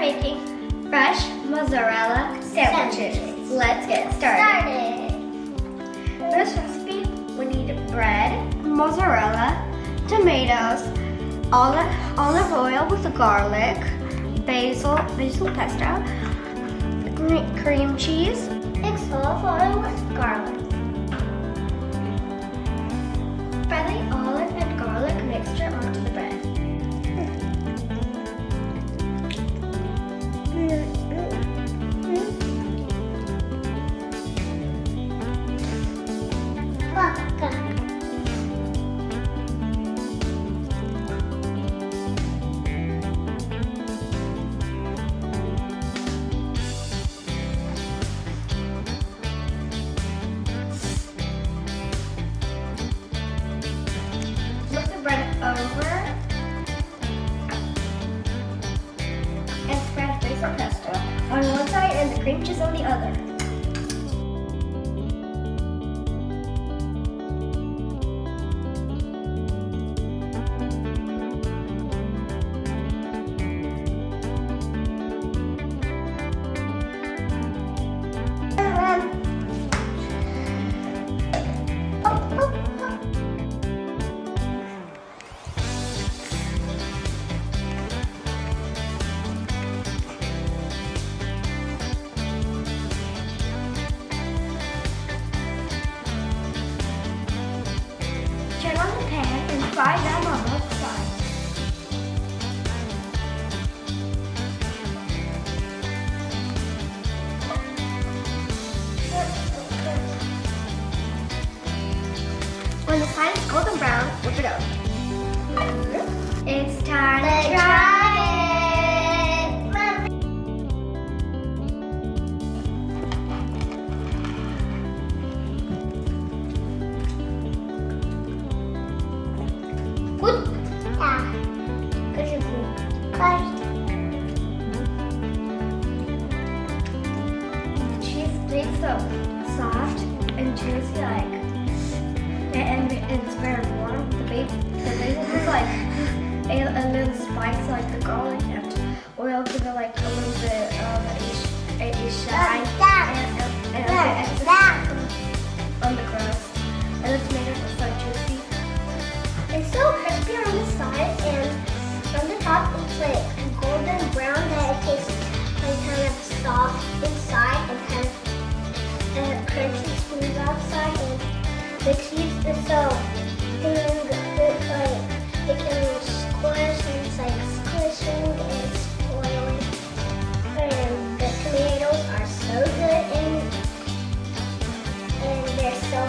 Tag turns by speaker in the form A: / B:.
A: making fresh mozzarella sandwiches. Let's get started. For this recipe, we need bread, mozzarella, tomatoes, olive oil with garlic, basil pesto, cream cheese, mix olive oil with garlic. Spread the olive and garlic mixture onto the bread. Flip the bread over and spread basil pesto on one side and the cream cheese on the other. Turn on the pan and fry them on both sides. When the side is golden brown, flip it over. It's time to try it! Good? Yeah. Good. The cheese tastes so soft and juicy, and it's very warm. The basil is like a little spice, like the garlic and oil give it like a little bit of a shine and on the crust. And the tomatoes are so juicy. It's so crispy on the sides, and on the top it's like golden brown that it tastes like kind of soft inside and kind of crunchy smooth outside. And the cheese is so thin that it can squish, and it's like squishing and spoiling. And the tomatoes are so good and they're so